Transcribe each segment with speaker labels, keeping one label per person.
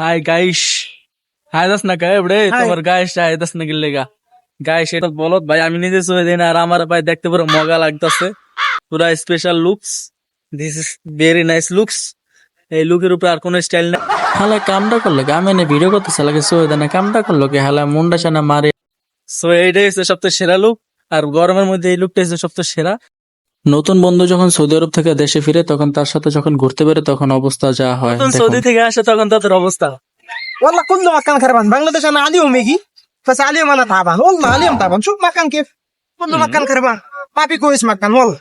Speaker 1: hi guys hi दस ना कहे बड़े তোমার গাইস হাই দস না গিলেগা গাইস এটা বলত ভাই আমি নিজে চলে দেই না আর আমার ভাই দেখতে পুরো মজা লাগতাছে পুরো special looks this is very nice looks এই লুকের উপর আর কোন স্টাইল না হালা কামটা করলো আমি না ভিডিও করতেছে লাগে সই দেনা কামটা করলো কি হালা মুন্ডা ছানা মারে সো এইটাই হচ্ছে সবচেয়ে সেরা লুক আর গরমের মধ্যে এই লুকটা হচ্ছে সবচেয়ে সেরা নতুন বন্ধু যখন সৌদি আরব থেকে দেশে ফিরে তখন তার সাথে যখন ঘুরতে বেরে তখন অবস্থা যা হয় সৌদি থেকে আসে তখন তাদের অবস্থা
Speaker 2: والله كله مكان خربان بنغلاديش انا عليهم يجي بس عليهم انا تعبان والله عليهم تعبان شوف مكان كيف كله مكان خربان ما في كويس مكان والله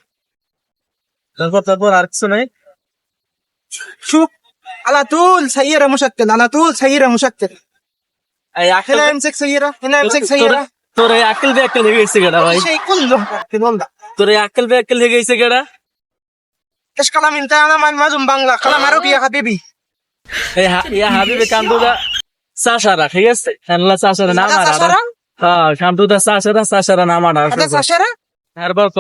Speaker 1: তারপর আর কিছু নাই
Speaker 2: شوف على طول سيارة مشكل على طول سيارة مشكل
Speaker 1: এই আকেল
Speaker 2: هنا امسك سيارة هنا امسك سيارة
Speaker 1: তোর এই আকেল বেকেল হয়ে গেছে গেডা ভাই
Speaker 2: شيء كله مشكل والله
Speaker 1: তোর এই আকেল বেকেল হয়ে গেছে গেডা
Speaker 2: ايش كلام انت انا ما معزوم بنغلا كلام عربي يا حبيبي
Speaker 1: এই ইয়া হাবিবে কান্দুদা সাশারা ঠিক আছে হ্যানলা সাশারা নাম আর হ্যাঁ কান্দুদা সাশারা নাম আর
Speaker 2: هذا ساشرة
Speaker 1: আরবার ক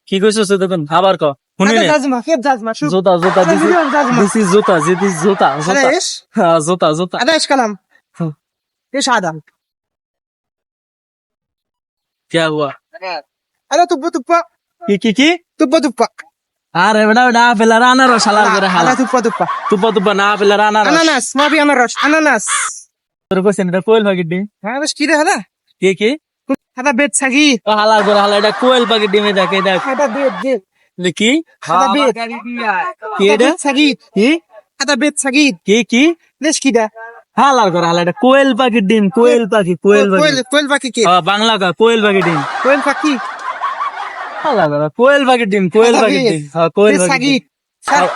Speaker 1: কি কইছস দেখুন আবার ক শুনি
Speaker 2: هذا
Speaker 1: না
Speaker 2: جزمة كيف جزمة شوف
Speaker 1: জুতা জুতা
Speaker 2: هذا فيديو جزمة
Speaker 1: দিস ইজ জুতা জুতা
Speaker 2: هذا ايش
Speaker 1: হ্যাঁ জুতা
Speaker 2: هذا ايش كلام ايش هذا
Speaker 1: क्या हुआ
Speaker 2: هذا تبا تبا
Speaker 1: কি
Speaker 2: تبا تبا
Speaker 1: আরে বেটা না ফেলার আনারো শালার করে হালা
Speaker 2: هذا تبا تبا
Speaker 1: তুপা না ফেলার আনারো
Speaker 2: اناناس ما في اناناس اناناس
Speaker 1: তোর কোশ্চেন এটা কোয়েল পাখির ডিম
Speaker 2: هذا ايش كده هذا
Speaker 1: কি
Speaker 2: هذا بيت صغير
Speaker 1: হালার করে হালা এটা কোয়েল পাখির ডিমে দেখে দেখ
Speaker 2: هذا بيت
Speaker 1: দেখি
Speaker 2: هذا بيت
Speaker 1: কি
Speaker 2: هذا
Speaker 1: এটা
Speaker 2: بيت صغير
Speaker 1: কি
Speaker 2: هذا بيت صغير
Speaker 1: কি
Speaker 2: ليش كده
Speaker 1: হালার করে হালা এটা কোয়েল পাখির ডিম কোয়েল পাখি
Speaker 2: كويل باكي كيف
Speaker 1: বাংলা কা কোয়েল পাখির ডিম
Speaker 2: كويل باكي
Speaker 1: হালা করে কোয়েল পাখির ডিম কোয়েল পাখির ডিম হ্যাঁ কোয়েল
Speaker 2: بيت
Speaker 1: পাখির ডিম
Speaker 2: صغير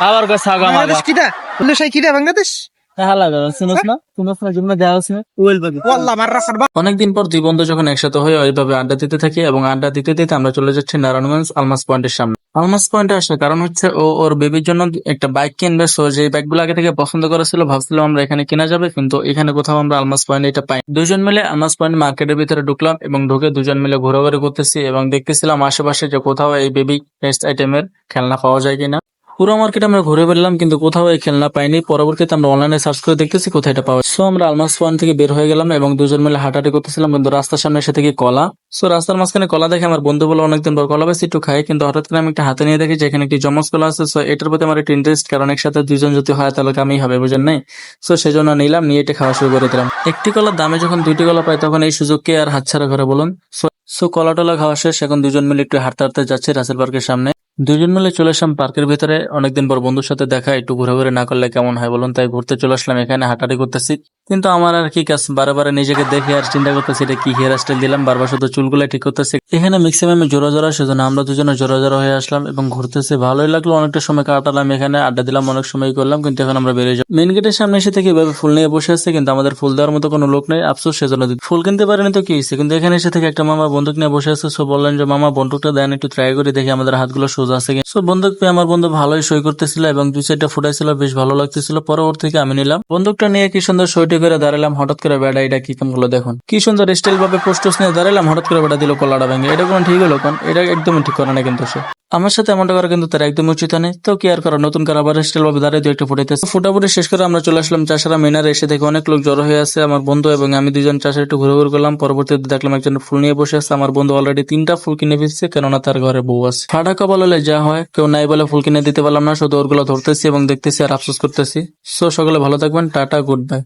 Speaker 1: আবার কা সাগা
Speaker 2: هذا
Speaker 1: মাগা
Speaker 2: ايش كده كل شيء كده بنغلاديش
Speaker 1: হালা করে শুনছ না জন্য দেওয়া আছে কোয়েল পাখি
Speaker 2: والله مرة خربان
Speaker 1: অনেকদিন পর দুই বন্ধু যখন একসাথে হয়ে ওইভাবে আড্ডা দিতে থাকি এবং আড্ডা দিতে দিতে আমরা চলে যাচ্ছি নারায়ণগঞ্জ আলমাস পয়েন্টের সামনে আলমাস পয়েন্টে আসার কারণ হচ্ছে ও ওর বেবির জন্য একটা বাইক কিনবে সো যে বাইকগুলো আগে থেকে পছন্দ করেছিল ভাবছিলাম আমরা এখানে কেনা যাবে কিন্তু এখানে কোথাও আমরা আলমাস পয়েন্টে এটা পাই দুজন মিলে আলমাস পয়েন্ট মার্কেটের ভিতরে ঢুকলাম এবং ঢুকে দুজন মিলে ঘোরাঘুরি করতেছি এবং দেখতেছিলাম আশেপাশে যে কোথাও এই বেবি টেস্ট আইটেমের খেলনা পাওয়া যায় কিনা পুরো মার্কেট আমরা ঘুরে বেরলাম কিন্তু কোথাও এই খেলনা পাইনি পরবর্তীতে আমরা অনলাইনে সার্চ করে দেখতেছি কোথায় এটা পাওয়া সো আমরা আলমাস পয়েন্ট থেকে বের হয়ে গেলাম এবং দুজন মিলে হাঁটাহাঁটি করতেছিলাম কিন্তু রাস্তার সামনে এসে থেকে কলা সো রাস্তার মাঝখানে কলা দেখে আমার বন্ধু বলে অনেকদিন পর কলা বেশি একটু খাই কিন্তু হঠাৎ করে আমি একটা হাতে নিয়ে দেখি যে এখানে একটি জমজ কলা আছে সো এটার প্রতি আমার একটু ইন্টারেস্ট কারণ একসাথে দুজন যদি হয় তাহলে কামই হবে বুঝেন নাই সো সেজন্য নিলাম নিয়ে এটা খাওয়া শুরু করে দিলাম একটি কলার দামে যখন দুইটি কলা পাই তখন এই সুযোগকে আর হাতছাড়া করে বলুন সো কলা টলা খাওয়া শেষ এখন দুজন মিলে একটু হাঁটতে হাঁটতে যাচ্ছি রাসেল পার্কের সামনে দুজন মিলে চলে আসলাম পার্কের ভিতরে অনেকদিন পর বন্ধুর সাথে দেখা একটু ঘোরাঘুরি না করলে কেমন হয় বলুন তাই ঘুরতে চলে আসলাম এখানে হাঁটাহাঁটি করতেছি কিন্তু আমার আর কি কাজ বারে নিজেকে দেখে আর চিন্তা করতেছি এটা কি হেয়ার স্টাইল দিলাম বারবার শুধু চুলগুলো ঠিক করতেছি এখানে ম্যাক্সিমাম জোড়া সেজন্য আমরা দুজনে জোড়া হয়ে আসলাম এবং ঘুরতেছি ভালোই লাগলো অনেকটা সময় কাটালাম এখানে আড্ডা দিলাম অনেক সময় করলাম কিন্তু এখন আমরা বেরিয়ে যাবো মেন গেটের সামনে এসে থেকে এভাবে ফুল নিয়ে বসে আছে কিন্তু আমাদের ফুল দেওয়ার মতো কোনো লোক নেই আফসোস সেজন্য ফুল কিনতে পারেনি তো কি হয়েছে কিন্তু এখানে এসে থেকে একটা মামা বন্দুক নিয়ে বসে আছে সো বললেন যে মামা বন্দুকটা দেন একটু ট্রাই করে দেখি আমাদের হাতগুলো সোজা আছে সো বন্দুক পেয়ে আমার বন্ধু ভালোই সই করতেছিল এবং দুই সাইডটা ফুটাইছিল বেশ ভালো লাগতেছিল পরবর্তী থেকে আমি নিলাম বন্দুকটা নিয়ে কি সুন্দর সইটি করে দাঁড়ালাম হঠাৎ করে বেড়া এটা কি কাম গুলো দেখুন কি সুন্দর স্টাইল ভাবে পোস্টস নিয়ে দাঁড়ালাম হঠাৎ করে বেড়া দিল কলাটা ভেঙে এটা কোনো ঠিক হলো কোন এটা একদমই ঠিক করে না কিন্তু সে আমার সাথে এমনটা করা কিন্তু তার একদম উচিত নেই তো কি আর করা নতুন করে আবার স্টাইল ভাবে দাঁড়িয়ে দিয়ে একটা ফুটাইতেছে ফুটাফুটি শেষ করে আমরা চলে আসলাম চাষারা মিনারে এসে দেখে অনেক লোক জড়ো হয়ে আছে আমার বন্ধু এবং আমি দুজন চাষার একটু ঘুরে করলাম পরবর্তীতে দেখলাম একজন ফুল নিয়ে বসে আছে আমার বন্ধু অলরেডি 3টা ফুল কিনে ফেলছে কেননা তার ঘরে বউ আছে ফাটা কপাল হলে যা হয় কেউ নাই বলে ফুল কিনে দিতে পারলাম না শুধু ওরগুলো ধরতেছি এবং দেখতেছি আর আফসোস করতেছি সো সকলে ভালো থাকবেন টাটা গুড বাই